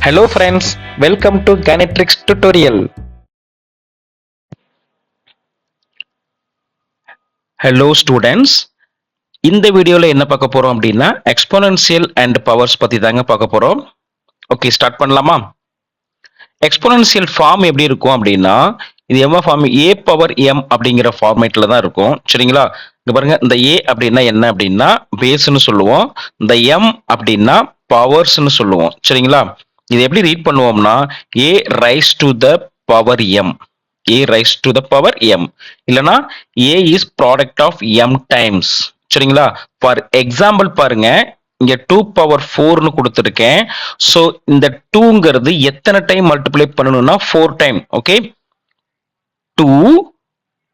Hello friends, welcome to Ganatrix tutorial. Hello students. இந்த வீடியோல என்ன பார்க்க போறோம் அப்படின்னா எக்ஸ்போனன்ஷியல் அண்ட் பவர்ஸ் பத்தி தாங்க பார்க்க போறோம். ஓகே, ஸ்டார்ட் பண்ணலாமா? எக்ஸ்போனன்ஷியல் ஃபார்ம் எப்படி இருக்கும் அப்படின்னா இது என்ன ஃபார்ம்? a பவர் m அப்படிங்கிற ஃபார்மேட்ல தான் இருக்கும். சரிங்களா? இங்க பாருங்க, இந்த a அப்படின்னா என்ன அப்படின்னா பேஸ்னு சொல்லுவோம். இந்த m அப்படின்னா பவர்ஸ்னு சொல்லுவோம். சரிங்களா? இது எப்படி ரீட் பண்ணுவோம்னா a rice to the power m, a rice to the power m, இல்லனா a is product of m times. சரிங்களா? ஃபார் எக்ஸாம்பிள் பாருங்க, இங்க 2 பவர் 4னு கொடுத்துருக்கேன். சோ இந்த 2ங்கிறது எத்தனை டைம் மல்டிப்ளை பண்ணணும்னா 4 time. Okay, 2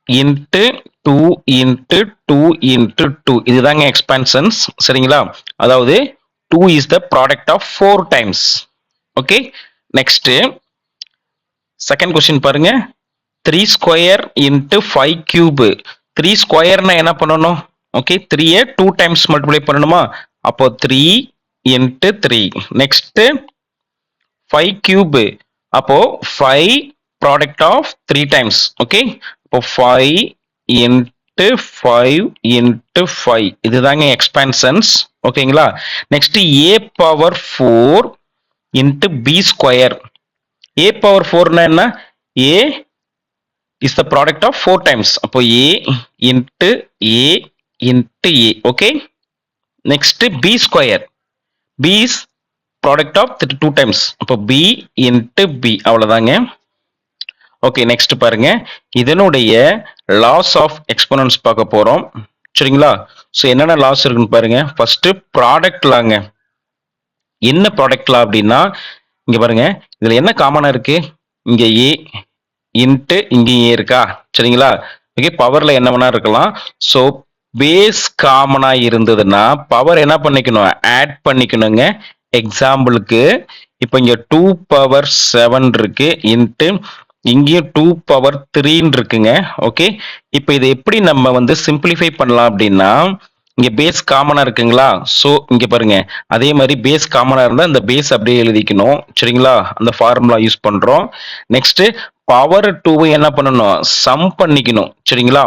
into 2 into 2 into 2, இதுதாங்க எக்ஸ்பான்ஷன்ஸ். சரிங்களா? அதாவது 2 is the product of 4 times. Okay, next second question பாருங்க. 3 ஸ்கொயர் இன்ட்டு 5 கியூப். 3 ஸ்கொயர்னா என்ன பண்ணணும்? ஓகே, 3 2 டைம்ஸ் மல்டிப்ளை பண்ணணுமா? அப்போ 3 இன்ட்டு 3. நெக்ஸ்ட் 5 கியூப், அப்போ 5 ப்ராடக்ட் ஆஃப் 3 டைம்ஸ். ஓகே, அப்போ 5 இன்ட்டு 5 இன்ட்டு 5, இதுதாங்க எக்ஸ்பான்ஷன்ஸ். ஓகேங்களா? Next a power 4 into b square. a power 4னா என்ன? a is the product of 4 times. அப்போ a into a into a. Okay, next b square. b is product of 2 times. அப்போ b into b, அவ்வளவுதாங்க. Okay, next பாருங்க, இதனுடைய loss of exponents பார்க்க போறோம். சரிங்களா? ஸோ என்னென்ன லாஸ் இருக்குன்னு பாருங்க. ஃபர்ஸ்ட் ப்ராடக்ட் லாங்க. என்ன ப்ராடக்ட் லா அப்படின்னா இங்க பாருங்க, இதுல என்ன காமனா இருக்கு? இங்க a இன்ட்டு இங்க a இருக்கா? சரிங்களா? ஓகே, பவர்ல என்ன வேணா இருக்கலாம். ஸோ பேஸ் காமனா இருந்ததுன்னா பவர் என்ன பண்ணிக்கணும்? ஆட் பண்ணிக்கணுங்க. எக்ஸாம்பிளுக்கு இப்போ இங்க 2 பவர் 7 இருக்கு இன்ட்டு இங்கேயும் 2 பவர் 3 இருக்குங்க. ஓகே, இப்போ இதை எப்படி நம்ம வந்து சிம்பிளிஃபை பண்ணலாம் அப்படின்னா, இங்க பேஸ் காமனா இருக்குங்களா? சோ இங்க பாருங்க, அதே மாதிரி பேஸ் காமனா இருந்தா இந்த பேஸ் அப்படியே எழுதிக்கணும். சரிங்களா? அந்த ஃபார்முலா யூஸ் பண்றோம். நெக்ஸ்ட் பவர் 2 என்ன பண்ணணும்? சம் பண்ணிக்கணும். சரிங்களா?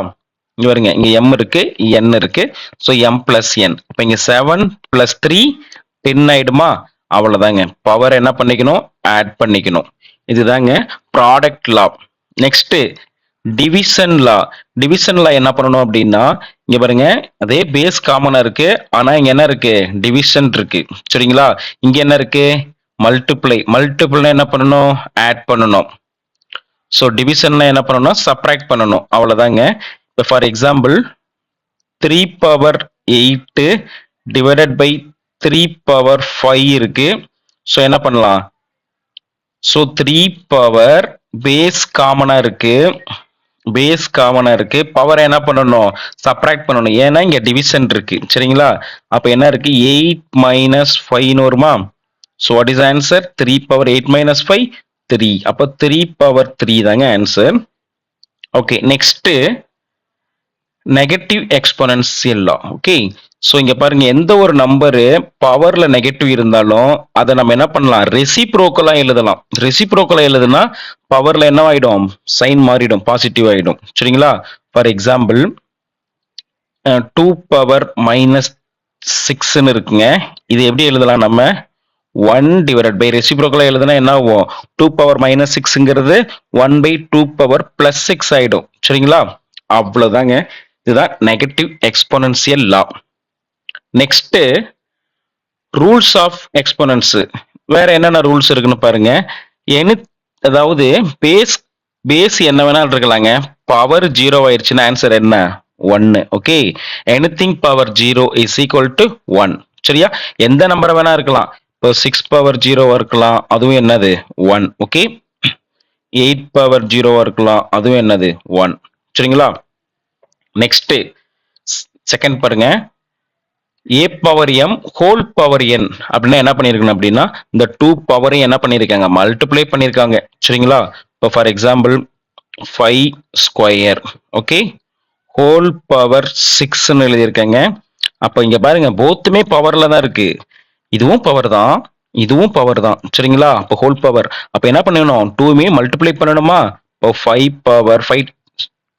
இங்க பாருங்க, இங்க m இருக்கு, n இருக்கு. So m plus n. இப்போ இங்க 7 பிளஸ் 3 10 ஆயிடுமா? அவ்வளவுதாங்க. பவர் என்ன பண்ணிக்கணும்? ஆட் பண்ணிக்கணும். இதுதாங்க ப்ராடக்ட் லா. நெக்ஸ்ட் டிவிஷன் லா. டிவிஷன் லா என்ன பண்ணணும் அப்படின்னா இங்க பாருங்க, அதே பேஸ் காமனா இருக்கு, ஆனா இங்க என்ன இருக்கு? டிவிஷன் இருக்கு. சரிங்களா? இங்க என்ன இருக்கு? மல்டிப்ளை. மல்டிப்ளை என்ன பண்ணணும்? ஆட் பண்ணணும். ஸோ டிவிஷன்ல என்ன பண்ணணும்? சப்ராக்ட் பண்ணணும். அவ்வளவுதாங்க. இப்போ for example 3 power 8 divided by 3 power 5 இருக்கு. ஸோ என்ன பண்ணலாம்? ஸோ 3 பவர் பேஸ் காமனா இருக்கு, பேஸ் காமனா இருக்கு. பவர் என்ன பண்ணணும்? சப்ராக்ட் பண்ணணும். ஏன்னா இங்க டிவிஷன் இருக்கு. சரிங்களா? அப்ப என்ன இருக்கு? 8 மைனஸ் 5 வருமா? So what is answer? 3 power 8 minus 5 3. அப்ப 3 பவர் 3 தாங்க answer. Okay, next negative exponential law. Okay, so இங்க பாருங்க, எந்த ஒரு நம்பரு பவர்ல நெகட்டிவ் இருந்தாலும் அதை நம்ம என்ன பண்ணலாம்? ரெசிப்ரோக்கலா எழுதலாம். ரெசிப்ரோக்கலா எழுதுனா பவர்ல என்ன ஆயிடும்? சைன் மாறிடும், பாசிட்டிவ் ஆயிடும். சரிங்களா? ஃபார் எக்ஸாம்பிள் 2 பவர் மைனஸ் 6ன்னு இருக்குங்க. இது எப்படி எழுதலாம்? நம்ம 1 டிவைடட் பை ரெசிப்ரோக்கலா எழுதுனா என்ன ஆகும்? 2 பவர் மைனஸ் 6ங்கிறது 1 பை 2 பவர் பிளஸ் 6 ஆயிடும். சரிங்களா? அவ்வளவுதாங்க. இதுதான் negative exponential law. Next rules of exponents. வேற என்னென்ன ரூல்ஸ் இருக்குன்னு பாருங்க. அதாவது பேஸ் பேஸ் என்ன வேணாலும் இருக்கலாங்க. பவர் 0 ஆயிடுச்சுன்னா ஆன்சர் என்ன? 1. Okay, anything power 0 is equal to 1. சரியா? எந்த நம்பர் வேணா இருக்கலாம். இப்போ 6 பவர் 0 இருக்கலாம், அதுவும் என்னது? 1. ஓகே, 8 பவர் 0 இருக்கலாம், அதுவும் என்னது? 1. சரிங்களா? நெக்ஸ்ட் செகண்ட் பாருங்க, a power m whole power n அப்படின்னா என்ன பண்ணிருக்கணும் அப்படின்னா இந்த 2 பவரையும் என்ன பண்ணிருக்காங்க? மல்டிப்ளை பண்ணிருக்காங்க. சரிங்களா? இப்போ for example 5 square. Okay, whole power 6ன்னு எழுதியிருக்காங்க. அப்போ இங்க பாருங்க, போத்துமே பவர்ல தான் இருக்கு. இதுவும் பவர் தான், இதுவும் பவர் தான் சரிங்களா. அப்போ ஹோல் பவர். அப்போ என்ன பண்ணணும், 2மே மல்டிப்ளை பண்ணணுமா. இப்போ 5 பவர் 5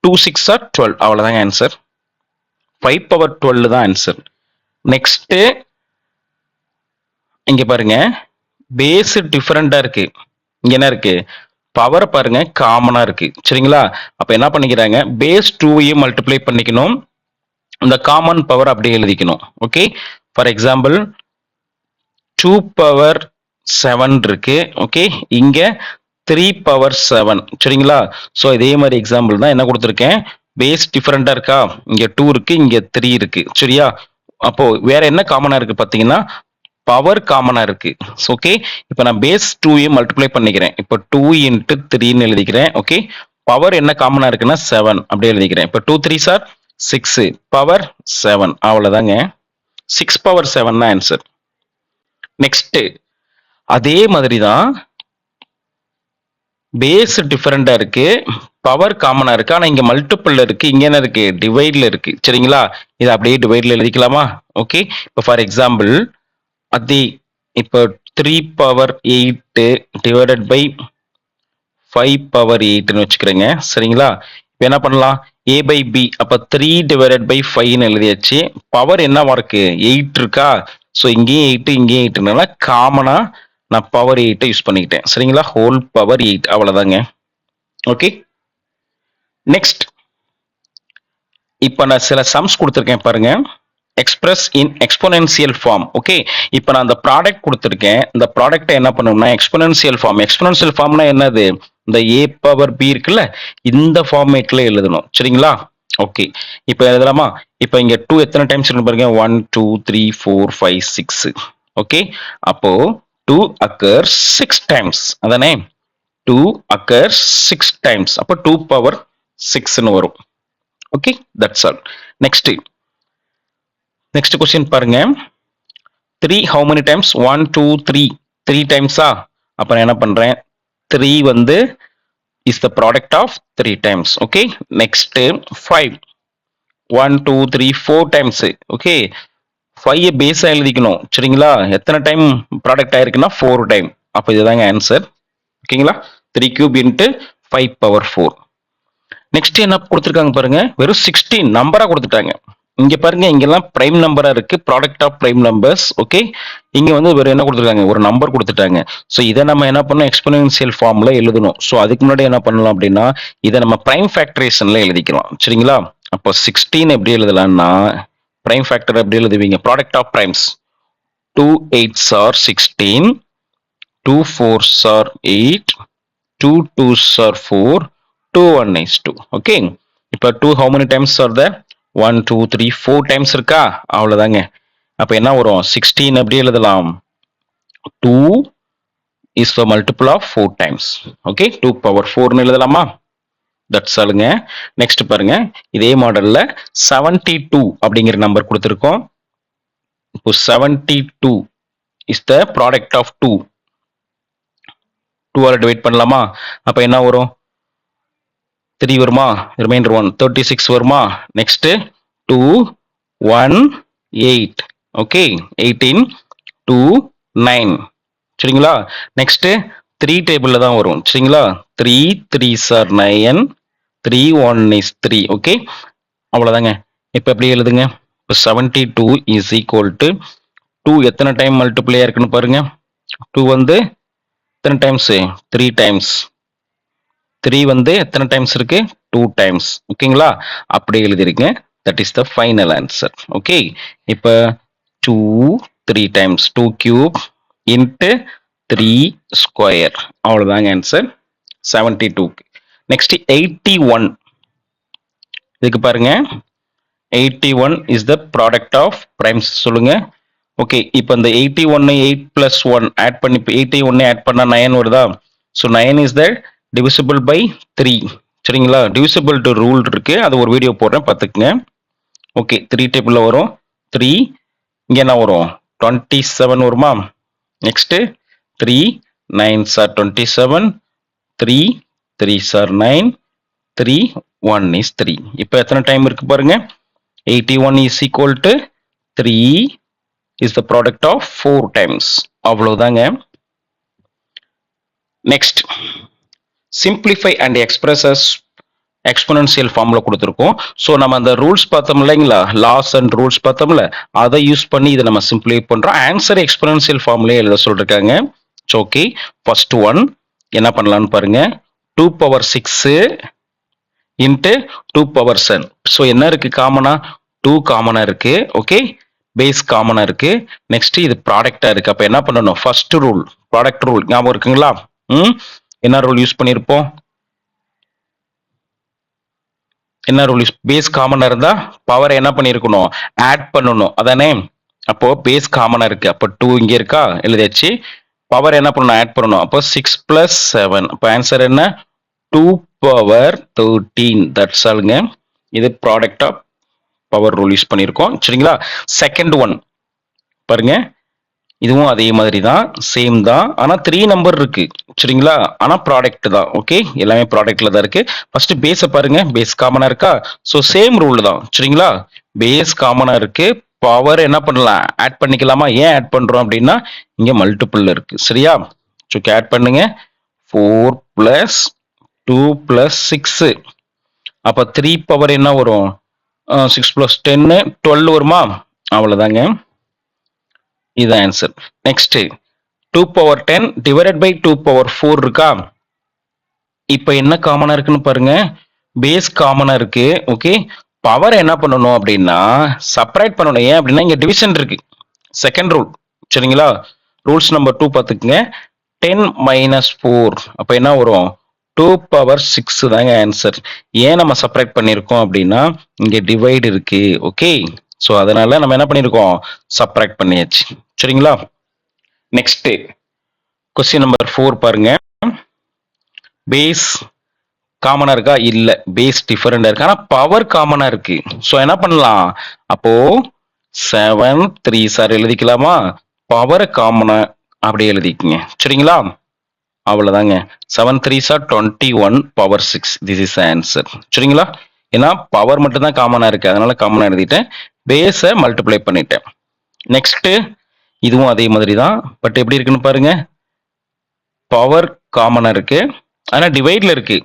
2 6 ஆர் 12 அவ்வளோதாங்க ஆன்சர். 5 பவர் 12 தான் ஆன்சர். நெக்ஸ்ட் இங்க பாருங்க, பேஸ் டிஃபரெண்டா இருக்கு. இங்க என்ன இருக்கு, பவர் பாருங்க காமனா இருக்கு சரிங்களா. அப்ப என்ன பண்ணிக்கிறாங்க, பேஸ் 2யும் மல்டிப்ளை பண்ணிக்கணும், இந்த காமன் பவர் அப்படியே எழுதிக்கணும். ஓகே, ஃபார் எக்ஸாம்பிள் 2 பவர் 7 இருக்கு. ஓகே, இங்க 3 பவர் 7 சரிங்களா. ஸோ இதே மாதிரி எக்ஸாம்பிள் தான் என்ன கொடுத்துருக்கேன், பேஸ் டிஃபரெண்டா இருக்கா, இங்க 2 இருக்கு, இங்க 3 இருக்கு சரியா. அப்போ வேற என்ன காமனா இருக்கு பாத்தீங்கன்னா, பவர் காமனா இருக்கு. ஓகே, இப்போ நான் பேஸ் 2யும் மல்டிப்ளை பண்ணிக்கிறேன். இப்போ 2 இன்ட்டு 3ன்னு எழுதிக்கிறேன். ஓகே, பவர் என்ன காமனா இருக்குன்னா 7 அப்படியே எழுதிக்கிறேன். இப்போ 2 3 சார் 6 பவர் 7 அவ்வளவுதாங்க. 6 பவர் 7 தான் ஆன்சர். நெக்ஸ்ட் அதே மாதிரி தான், பேஸ் டிஃபரெண்டா இருக்கு, பவர் காமனா இருக்கு, ஆனா இங்க மல்டிபிள் இருக்கு, இங்க என்ன இருக்கு, டிவைட்ல இருக்கு சரிங்களா. இதை அப்படியே டிவைட்ல எழுதிக்கலாமா. ஓகே, இப்போ ஃபார் எக்ஸாம்பிள் அதே இப்போ 3 பவர் 8 டிவைடட் பை 5 பவர் 8ன்னு வச்சுக்கிறேங்க சரிங்களா. இப்போ என்ன பண்ணலாம், a பை பி, அப்போ 3 டிவைடட் பை 5ன்னு எழுதியாச்சு. பவர் என்னவா இருக்கு, 8 இருக்கா. ஸோ இங்கேயும் 8 இங்கேயும் 8னால காமனா நான் பவர் 8 யூஸ் பண்ணிக்கிட்டேன் சரிங்களா. ஹோல் பவர் 8 அவ்வளவுதாங்க. ஓகே, நெக்ஸ்ட் இப்போ நான் சில சம்ஸ் கொடுத்துருக்கேன் பாருங்க, express in exponential form. Okay, இப்போ நான் அந்த ப்ராடக்ட் கொடுத்துருக்கேன், இந்த ப்ராடக்ட்டை என்ன பண்ணணும்னா எக்ஸ்போனென்சியல் ஃபார்ம். எக்ஸ்போனென்சியல் ஃபார்ம்னா என்னது, இந்த a பவர் b இருக்குல்ல, இந்த ஃபார்மேட்ல எழுதணும் சரிங்களா. ஓகே, இப்போ எழுதலாமா. இப்போ இங்க 2 எத்தனை டைம்ஸ் இருக்கு பாருங்க, 1 2 3 4 5 6. ஓகே, அப்போ 2 occurs 6 டைம்ஸ், அதானே. 2 occurs 6 டைம்ஸ், அப்போ 2 பவர் 6ன்னு வரும். Okay, that's all. Next question பாருங்க, 3 how many times, 1 2 3 3 டைம்ஸா. அப்ப நான் என்ன பண்றேன், 3 வந்து is the product of 3 times. Okay, next 5 1 2 3 4 times. Okay, 5 பேஸா எழுதிக்கணும் சரிங்களா. எத்தனை டைம் ப்ராடக்ட் ஆயிருக்குன்னா 4 டைம். அப்ப இதுதாங்க ஆன்சர். ஓகேங்களா, 3 கியூப் இன்ட்டு 5 பவர் 4. நெக்ஸ்ட் என்ன கொடுத்துருக்காங்க பாருங்க, வெறும் 16 நம்பரா கொடுத்துட்டாங்க. இங்க பாருங்க, இங்கெல்லாம் பிரைம் நம்பரா இருக்கு, product of prime numbers. Okay, இங்க வந்து வேற என்ன கொடுத்துருக்காங்க, ஒரு நம்பர் கொடுத்துட்டாங்க. ஸோ இதை நம்ம என்ன பண்ணணும், எக்ஸ்போனென்சியல் ஃபார்ம்ல எழுதணும். ஸோ அதுக்கு முன்னாடி என்ன பண்ணலாம் அப்படின்னா, இதை நம்ம பிரைம் ஃபேக்டரேஷன்ல எழுதிக்கலாம் சரிங்களா. அப்போ 16 எப்படி எழுதலாம்னா, பிரைம் ஃபேக்டர் எப்படி எழுதுவீங்க, product of primes. 2 8s are 16, 2 4s are 8, 2 2s are 4, 2 1 is 2. Okay, இப்போ 2 how many times are there, 1 2 3 4 times இருக்கா, அவ்வளவுதாங்க. அப்ப என்ன வரும், 16 எப்படி எழுதலாம், 2 is the multiple of 4 times. Okay, 2 power 4ன்னு எழுதலாமா. தட்ஸ் ஆலுங்க. நெக்ஸ்ட் பாருங்க, இதே மாடல்ல 72 அப்படிங்கிற நம்பர் கொடுத்துருக்கோம். இப்போ 72 is the product of 2. 2 all divide பண்ணலாமா. அப்ப என்ன வரும், 3 வருமா, ரிமைண்டர் 1 36 வருமா. நெக்ஸ்ட் 2 1 8. ஓகே, 18 2 9 சரிங்களா. நெக்ஸ்ட் 3 டேபிள்ல தான் வரும் சரிங்களா. 3 3s are 9, 3 1 is 3. ஓகே, அவ்வளவுதாங்க. இப்போ எப்படி எழுதுங்க, இப்போ 72 இஸ் ஈக்குவல் டு 2 எத்தனை டைம் மல்டிப்ளை இருக்குன்னு பாருங்க. 2 வந்து எத்தனை டைம்ஸ், 3 டைம்ஸ். 3 வந்து எத்தனை டைம்ஸ் இருக்கு, 2 டைம்ஸ். ஓகேங்களா, அப்படி எழுதிருக்கேன். That is the final answer. Okay, இப்போ 2 3 டைம்ஸ் 2 கியூப் இன்ட்டு 3 ஸ்கொயர், அவ்வளவுதாங்க ஆன்சர் 72. நெக்ஸ்ட் 81. இதுக்கு பாருங்க, 81 is the product of primes சொல்லுங்க. ஓகே, இப்போ இந்த 81 8 பிளஸ் 1 ஆட் பண்ணி 81 ஆட் பண்ணா 9 வருதா. So 9 is the divisible by 3 சரிங்களா. டிவிசிபிள் டு ரூல் இருக்கு, அது ஒரு வீடியோ போடுறேன் பார்த்துக்குங்க. ஓகே, 3 டேபிள்ல வரும். 3 இங்க என்ன வரும், 27 வருமா. Next 3 9s are 27, 3 3s are 9, 3 1 is 3. இப்போ எத்தனை டைம் இருக்கு பாருங்க, 81 is equal to 3 is the product of 4 times. அவ்வளவுதாங்க. Next simplify and expresses exponential ஃபார்ம்ல கொடுத்துருக்கோம். ஸோ நம்ம அந்த ரூல்ஸ் பார்த்தோம் இல்லைங்களா, லாஸ் அண்ட் ரூல்ஸ் பார்த்தோம்ல, அதை யூஸ் பண்ணி இதை நம்ம சிம்பிளிஃபை பண்றோம். ஆன்சர் எக்ஸ்போனன்ஷியல் ஃபார்ம்லயே எழுத சொல்லிருக்காங்க. ஓகே, ஃபர்ஸ்ட் ஒன் என்ன பண்ணலாம்னு பாருங்க. 2^6 இன்ட்டு 2^7. ஸோ என்ன இருக்கு காமனா, 2 காமனா இருக்கு. ஓகே, பேஸ் காமனா இருக்கு. நெக்ஸ்ட் இது ப்ராடக்டா இருக்கு. அப்ப என்ன பண்ணணும், ஃபர்ஸ்ட் ரூல் ப்ராடக்ட் ரூல் ஞாபகம் இருக்குங்களா? என்ன ரூல் யூஸ் பண்ணிருப்போம், என்ன ரூல் யூஸ், பேஸ் காமனா இருந்தா பவர் என்ன பண்ணிருக்கணும், ஆட் பண்ணணும் அதானே. அப்போ பேஸ் காமனா இருக்கு, அப்போ 2 இங்க இருக்கா, எழுதியாச்சு. பவர் என்ன பண்ணணும், ஆட் பண்ணணும். அப்போ 6 + 7. அப்போ ஆன்சர் என்ன, 2^13. தட்ஸ் ஆல்ங்க. இது product of power rule use பண்ணியிருக்கோம். சரிங்களா? செகண்ட் ஒன் பாருங்க, இதுவும் அதே மாதிரி தான், சேம் தான். ஆனா 3 நம்பர் இருக்கு. சரிங்களா? ஆனா ப்ராடக்ட் தான். ஓகே, எல்லாமே ப்ராடக்ட்ல தான் இருக்கு. ஃபர்ஸ்ட் பேஸ பாருங்க, பேஸ் காமனா இருக்கா. ஸோ சேம் ரூல் தான். சரிங்களா? பேஸ் காமனா இருக்கு, பவர் என்ன பண்ணலாம், ஆட் பண்ணிக்கலாமா. ஏன் ஆட் பண்றோம் அப்படின்னா இங்க மல்டிபிள் இருக்கு. சரியா? ஸோ ஆட் பண்ணுங்க. 4 + 2 + 6. அப்ப 3 பவர் என்ன வரும், 6 + 10 12 வருமா. அவ்வளவுதாங்க, இது ஆன்சர். நெக்ஸ்ட் 2^10 டிவைடட் பை 2^4 இருக்கா. இப்ப என்ன காமனா இருக்குன்னு பாருங்க, பேஸ் காமனா இருக்கு. ஓகே, பவர் என்ன பண்ணணும் அப்படின்னா செப்பரேட் பண்ணணும். ஏன் அப்படின்னா இங்க டிவிஷன் இருக்கு. Second rule. சரிங்களா? ரூல்ஸ் நம்பர் 2 பார்த்துக்குங்க. 10 - 4 அப்ப என்ன வரும், 2^6 தாங்க ஆன்சர். ஏன் நம்ம செப்பரேட் பண்ணிருக்கோம் அப்படின்னா இங்க டிவைட் இருக்கு. ஓகே, சோ அதனால நம்ம என்ன பண்ணிருக்கோம், செப்பரேட் பண்ணியாச்சு. சரிங்களா? நெக்ஸ்ட் கொஸ்டின் நம்பர் 4 பாருங்க. பேஸ் காமனா இருக்கா, இல்ல பேஸ் டிஃபரெண்டா இருக்கு. ஆனா பவர் காமனா இருக்கு. சோ என்ன பண்ணலாம், அப்போ 7 3 எழுதிக்கலாமா. பவர் காமனா அப்படியே எழுதிக்கங்க. சரிங்களா? அவ்வளவுதாங்க. 7 3 21 பவர் 6. This is answer. சரிங்களா? ஏன்னா பவர் மட்டும் தான் காமனா இருக்கு, அதனால காமனா எழுதிட்டேன். பேஸை மல்டிப்ளை பண்ணிட்டேன். நெக்ஸ்ட் இதுவும் அதே மாதிரி தான், பட் எப்படி இருக்குன்னு பாருங்க. பவர் காமனா இருக்கு, ஆனா டிவைட்ல இருக்கு.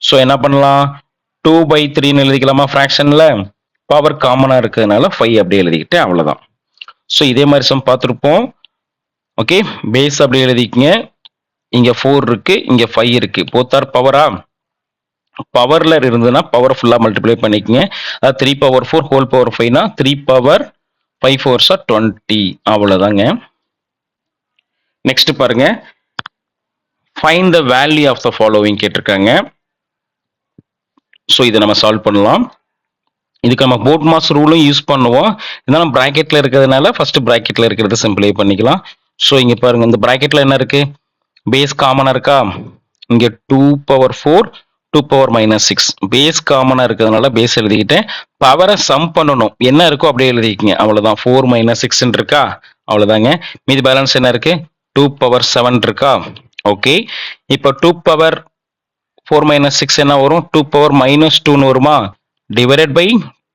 ஸோ என்ன பண்ணலாம், 2/3 எழுதிக்கலாமா ஃப்ராக்ஷன்ல. பவர் காமனா இருக்கிறதுனால 5 அப்படியே எழுதிக்கிட்டேன். அவ்வளவுதான். ஸோ இதே மாதிரி சம் பார்த்துருப்போம். ஓகே, பேஸ் அப்படியே எழுதிக்கங்க. இங்க 4 இருக்கு, இங்க 5 இருக்கு. Both are பவரா. பவர்ல இருந்ததுன்னா பவர் ஃபுல்லா மல்டிப்ளை பண்ணிக்கங்க. அதாவது 3^4 ஹோல் பவர் 5னா 3^5 4s 20. அவ்வளவுதாங்க. நெக்ஸ்ட் பாருங்க, find the value of the following கேட்டிருக்காங்க. ஸோ இதை நம்ம சால்வ் பண்ணலாம். இதுக்கு நம்ம போட் மாஸ் ரூலும் யூஸ் பண்ணுவோம். இருந்தாலும் பிராக்கெட்ல இருக்கிறதுனால ஃபர்ஸ்ட் பிராக்கெட்ல இருக்கிறத சிம்பிளை பண்ணிக்கலாம். ஸோ இங்க பாருங்க, இந்த பிராக்கெட்ல என்ன இருக்கு, பேஸ் காமனா இருக்கா. இங்க 2^4 2^-6 பேஸ் காமனா இருக்கிறதுனால பேஸ் எழுதிக்கிட்டேன். பவரை சம் பண்ணணும், என்ன இருக்கோ அப்படியே எழுதிக்கங்க. அவ்வளவுதான். 4 - 6 இருக்கா, அவ்வளவுதாங்க. மீதி பேலன்ஸ் என்ன இருக்கு, 2^7 இருக்கா. ஓகே, இப்போ 2^4 - 6 என்ன வரும், 2^-2 வருமா, டிவைடட் பை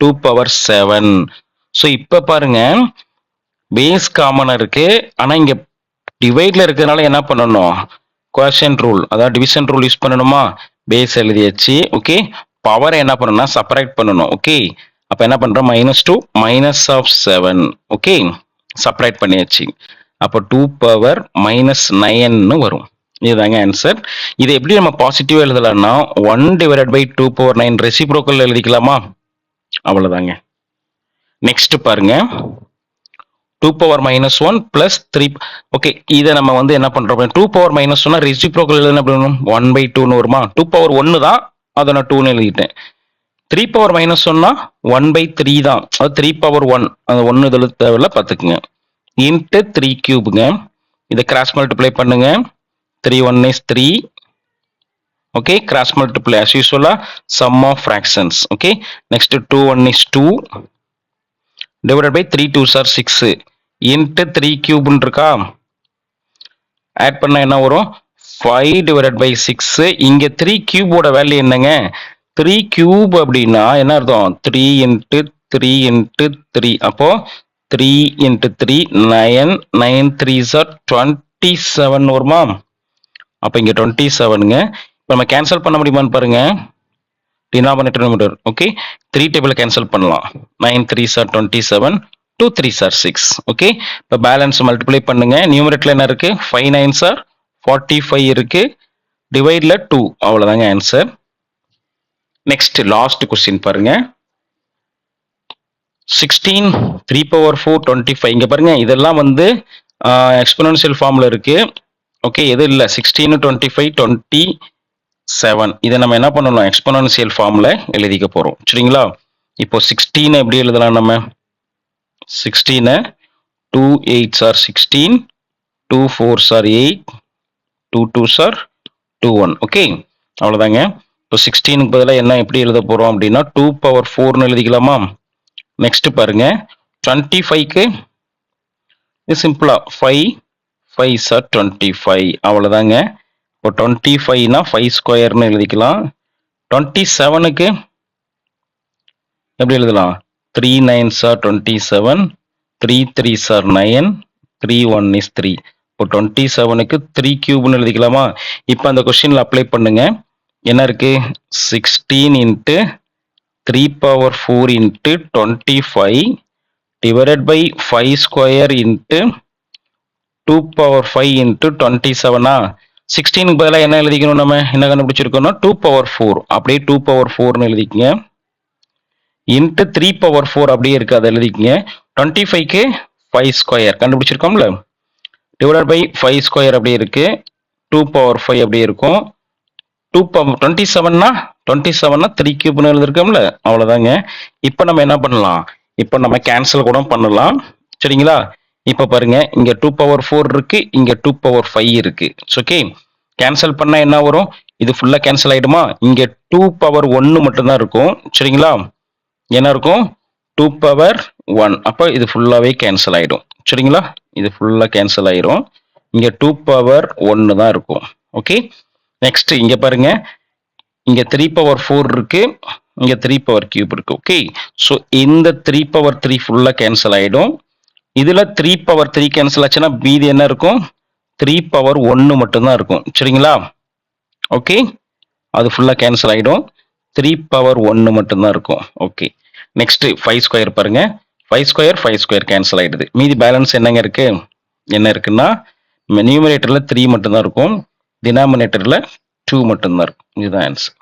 2^7. ஸோ இப்ப பாருங்க, பேஸ் காமனா இருக்கு, ஆனா இங்க டிவைட்ல இருக்கிறதுனால என்ன பண்ணணும், குவேஷன் ரூல், அதாவது டிவிஷன் ரூல் யூஸ் பண்ணணுமா. பேஸ் எழுதியாச்சு. ஓகே, பவர் என்ன பண்ணணும்னா செப்பரேட் பண்ணணும். ஓகே, அப்ப என்ன பண்றோம், -2 -7. ஓகே, செப்பரேட் பண்ணியாச்சு. அப்போ 2^-9 வரும். இதுதாங்க ஆன்சர். இது எப்படி நம்ம பாசிட்டிவா எழுதலாம்னா 1/2/9 ரெசிப்ரோக்கல் எழுதிக்கலாமா. அவ்வளவுதாங்க. நெக்ஸ்ட் பாருங்க, 2^-1 + 3. ஓகே, இதை நம்ம வந்து என்ன பண்றோம், 2^-1 ரெசிப்ரோக்கல் எழுதுனா எப்படி வரும், 1/2 வருமா. 2^1 தான், அதை நான் 2 எழுதிட்டேன். 3^-1 1/3 தான், அது 3^1. அந்த 1 எழுத தேவையில்ல, பார்த்துக்குங்க. இன்ட்டு 3³ இதை கிராஸ் மல்டிப்ளை பண்ணுங்க. 3 1 is 3. Okay, cross multiply as usual sum of fractions. Okay, next 2 1 is 2 divided by 3 2s are 6 into 3³ இருக்கா. ஆட் பண்ணா என்ன வரும், 5 divided by 6. இங்க 3³ ஓட வேல்யூ என்னங்க, 3³ அப்படின்னா என்ன அர்த்தம், 3 × 3 × 3. அப்போ 3 into 3 9 9 3s are 27 வருமா? அப்ப இங்க 27ங்க. இப்ப நம்ம கேன்சல் பண்ண முடியுமான்னு பாருங்க. Denominator numerator. Okay, 3 table cancel பண்ணலாம். 9 3s are 27, 2 3s are 6. Okay, இப்ப பேலன்ஸ் மல்டிப்ளை பண்ணுங்க. நியூமரேட்டர்ல என்ன இருக்கு? 5 9s are 45 இருக்கு. டிவைட்ல 2, அவ்வளவுதாங்க ஆன்சர். நெக்ஸ்ட் லாஸ்ட் क्वेश्चन பாருங்க. 16 3 பவர் 4 25. இங்க பாருங்க, இதெல்லாம் வந்து எக்ஸ்போனன்ஷியல் ஃபார்ம்ல இருக்கு. ஓகே, எது இல்ல 16 25 27. இதை நம்ம என்ன பண்ணணும்? எக்ஸ்போனன்ஷியல் ஃபார்ம்ல எழுதிக்க போறோம். சரிங்களா? இப்போ 16 எப்படி எழுதலாம்? நம்ம 16 2 8s are 16, 2 4s are 8, 2 2s are 21. Okay, அவ்வளவுதாங்க. இப்போ 16க்கு பதிலாக என்ன எப்படி எழுத போறோம் அப்படின்னா 2 பவர் 4ன்னு எழுதிக்கலாமா? நெக்ஸ்ட் பாருங்க, 25க்கு சிம்பிளா 5 5s are 25, அவ்வளவுதாங்க. இப்போ 25னா 5 ஸ்கொயர்னு எழுதிக்கலாம். 27க்கு எப்படி எழுதலாம்? 3 9s are 27, 3 3s are 9, 3 1 is 3. இப்போ 27க்கு 3 கியூப்னு எழுதிக்கலாமா? இப்போ அந்த கொஸ்டின்ல அப்ளை பண்ணுங்க. என்ன இருக்கு? 16 into 3 power 4 into 25 divided by 5 square into 2 power 5 into 27. 16க்கு பதிலா என்ன எழுதிக்கணும்? நம்ம என்ன கண்டுபிடிச்சிருக்கோம்னா 2 power 4. அப்படியே 2 power 4ன்னு எழுதிக்கங்க. இன்ட்டு 3 பவர் 4 அப்படியே இருக்கு, அதை எழுதிக்கங்க. 25க்கு 5 ஸ்கொயர் கண்டுபிடிச்சிருக்கோம்ல, டிவைடட் பை 5 ஸ்கொயர் அப்படியே இருக்கு. 2 பவர் 5 அப்படியே இருக்கும். 27னா 3 கியூப்னு எழுதிருக்கோம்ல, அவ்வளவுதாங்க. இப்போ நம்ம என்ன பண்ணலாம்? இப்போ நம்ம கேன்சல் கூட பண்ணலாம். சரிங்களா? இப்போ பாருங்க, இங்க 2 பவர் 4 இருக்கு, இங்க 2 பவர் 5 இருக்கு. ஓகே, கேன்சல் பண்ணா என்ன வரும்? இது ஃபுல்லா கேன்சல் ஆயிடுமா? இங்க 2 பவர் 1 மட்டும் தான் இருக்கும். சரிங்களா? என்ன இருக்கும்? 2 பவர் 1. அப்ப இது ஃபுல்லாவே கேன்சல் ஆயிடும். சரிங்களா? இது ஃபுல்லா கேன்சல் ஆயிரும். இங்க 2 பவர் 1 தான் இருக்கும். ஓகே, நெக்ஸ்ட் இங்க பாருங்க, இங்க 3 பவர் 4 இருக்கு, இங்க 3 பவர் கியூப் இருக்கு. ஓகே, சோ இந்த 3 பவர் 3 ஃபுல்லா கேன்சல் ஆயிடும். இதுல 3 பவர் 3 கேன்சல் ஆச்சுன்னா மீதி என்ன இருக்கும்? 3 பவர் 1 மட்டும் தான் இருக்கும். சரிங்களா? ஓகே, அது ஃபுல்லா கேன்சல் ஆயிடும். 3 பவர் 1 மட்டும் தான் இருக்கும். ஓகே, நெக்ஸ்ட் 5 ஸ்கொயர் பாருங்க. 5 ஸ்கொயர் கேன்சல் ஆயிடுது. மீதி பேலன்ஸ் என்னங்க இருக்கு? என்ன இருக்குன்னா நியூமரேட்டர்ல 3 மட்டும் தான் இருக்கும், டினாமினேட்டர்ல 2 மட்டும் தான் இருக்கும். இதுதான் ஆன்சர்.